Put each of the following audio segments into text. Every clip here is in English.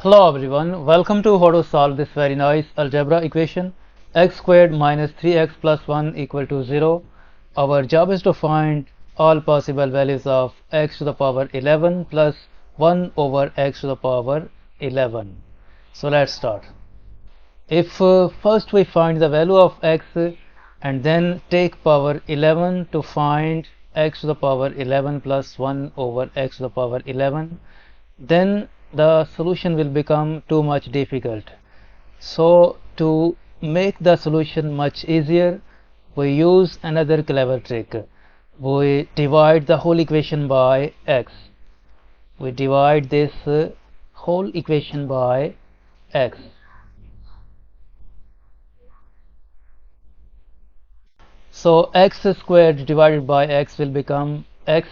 Hello everyone, welcome to how to solve this very nice algebra equation x squared minus 3x plus 1 equal to 0. Our job is to find all possible values of x to the power 11 plus 1 over x to the power 11. So let's start. If first we find the value of x and then take power 11 to find x to the power 11 plus 1 over x to the power 11, then the solution will become too much difficult. So to make the solution much easier, we use another clever trick. We divide the whole equation by x. We divide this whole equation by x. So x squared divided by x will become x.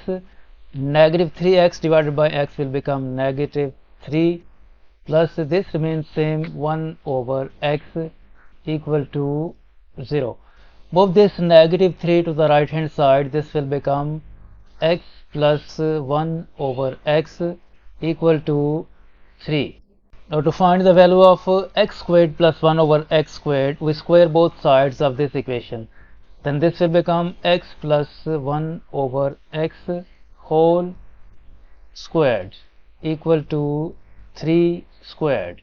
Negative 3x divided by x will become negative 3, plus this remains same 1 over x equal to 0. Move this negative 3 to the right hand side. This will become x plus 1 over x equal to 3. Now to find the value of x squared plus 1 over x squared, we square both sides of this equation. Then this will become x plus 1 over x whole squared equal to 3 squared.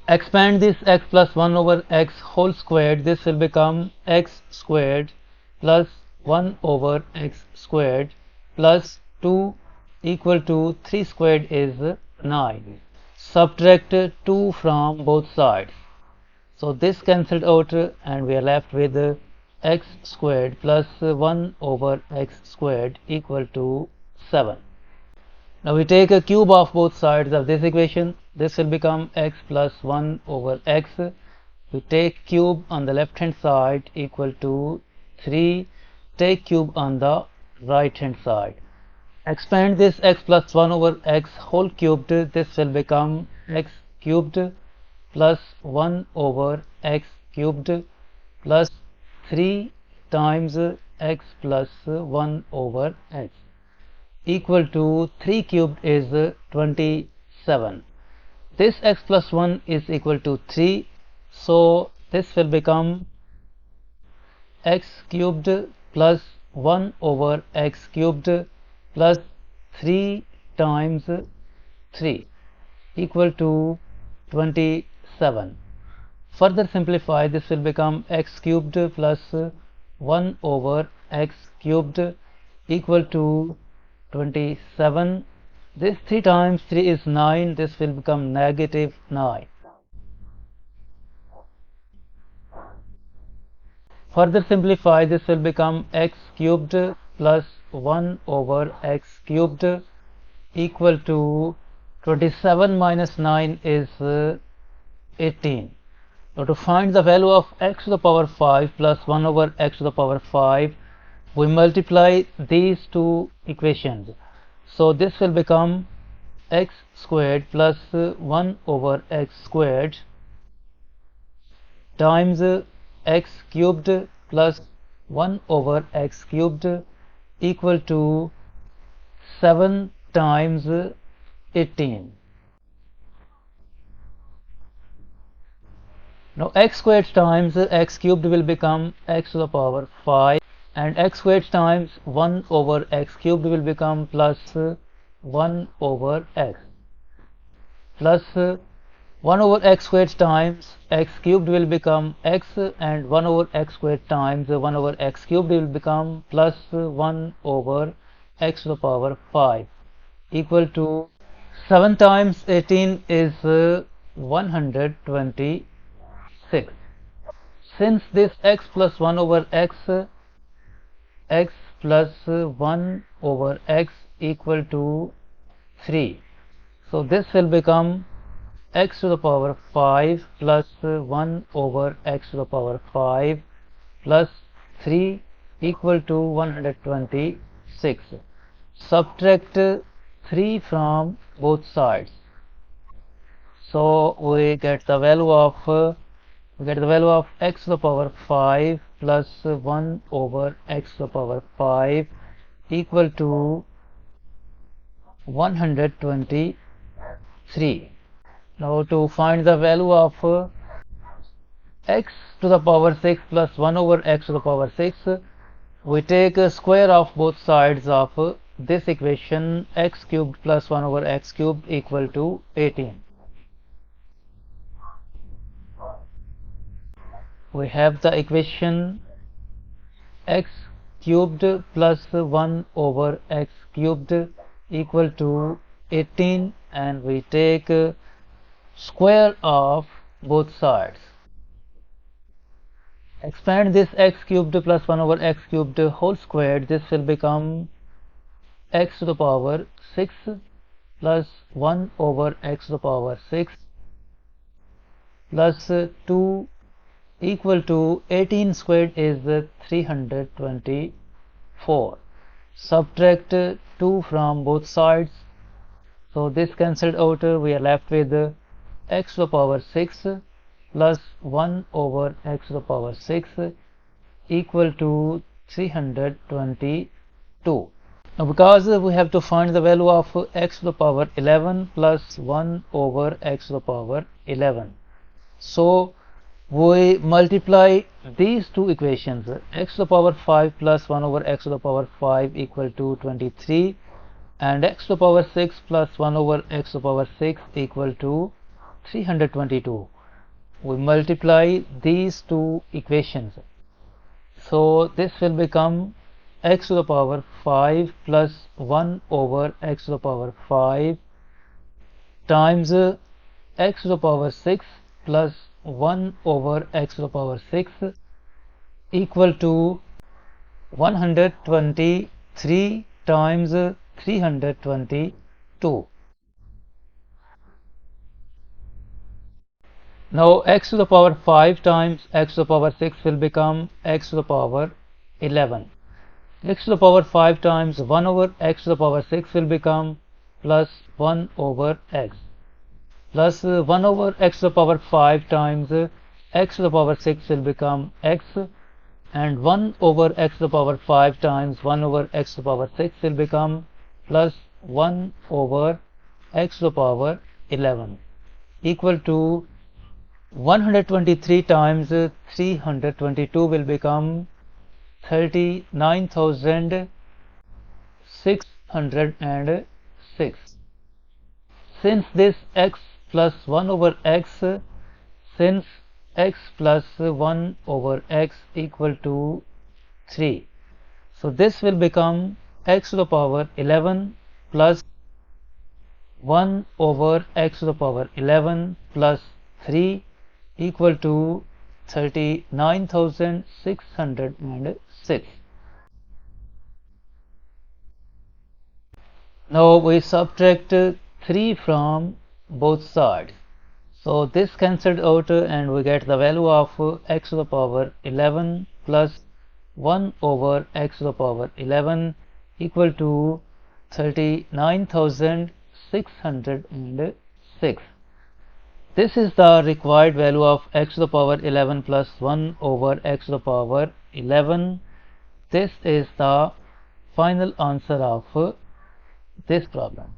Expand this x plus 1 over x whole squared. This will become x squared plus 1 over x squared plus 2 equal to 3 squared is 9. Subtract 2 from both sides. So this cancelled out and we are left with x squared plus 1 over x squared equal to 7. Now we take a cube of both sides of this equation. This will become x plus 1 over x. We take cube on the left hand side equal to 3. Take cube on the right hand side. Expand this x plus 1 over x whole cubed. This will become x cubed plus 1 over x cubed plus 3 times x plus 1 over x equal to 3 cubed is 27. This x plus 1 is equal to 3, so this will become x cubed plus 1 over x cubed plus 3 times 3 equal to 27. Further simplify, this will become x cubed plus 1 over x cubed equal to 27. This 3 times 3 is 9. This will become negative 9. Further simplify, this will become x cubed plus 1 over x cubed equal to 27 minus 9 is 18. Now to find the value of x to the power 5 plus 1 over x to the power 5, we multiply these two equations. So this will become x squared plus 1 over x squared times x cubed plus 1 over x cubed equal to 7 times 18. Now x squared times x cubed will become x to the power 5, and x squared times 1 over x cubed will become plus 1 over x plus 1 over x squared times x cubed will become x, and 1 over x squared times 1 over x cubed will become plus 1 over x to the power 5 equal to 7 times 18 is 126. Since this x plus 1 over x plus 1 over x equal to 3, so this will become x to the power 5 plus 1 over x to the power 5 plus 3 equal to 126. Subtract 3 from both sides. So we get the value of x to the power 5 plus 1 over x to the power 5 equal to 123. Now to find the value of x to the power 6 plus 1 over x to the power 6, we take a square of both sides of this equation, x cubed plus 1 over x cubed equal to 18. We have the equation x cubed plus 1 over x cubed equal to 18, and we take square of both sides. Expand this x cubed plus 1 over x cubed whole squared. This will become x to the power 6 plus 1 over x to the power 6 plus 2 equal to 18 squared is 324. Subtract 2 from both sides, so this cancelled out. We are left with x to the power 6 plus 1 over x to the power 6 equal to 322. Now because we have to find the value of x to the power 11 plus 1 over x to the power 11, so we multiply these two equations, x to the power 5 plus 1 over x to the power 5 equal to 23, and x to the power 6 plus 1 over x to the power 6 equal to 322. We multiply these two equations, so this will become x to the power 5 plus 1 over x to the power 5 times x to the power 6 plus 1 over x to the power 6 equal to 123 times 322. Now x to the power 5 times x to the power 6 will become x to the power 11. X to the power 5 times 1 over x to the power 6 will become plus 1 over x, plus 1 over x to the power 5 times x to the power 6 will become x, and 1 over x to the power 5 times 1 over x to the power 6 will become plus 1 over x to the power 11 equal to 123 times 322 will become 39,606. Since this x plus 1 over x, since x plus 1 over x equal to 3, so this will become x to the power 11 plus 1 over x to the power 11 plus 3 equal to 39,606. Now we subtract 3 from both sides, so this cancelled out and we get the value of x to the power 11 plus 1 over x to the power 11 equal to 39,606. This is the required value of x to the power 11 plus 1 over x to the power 11. This is the final answer of this problem.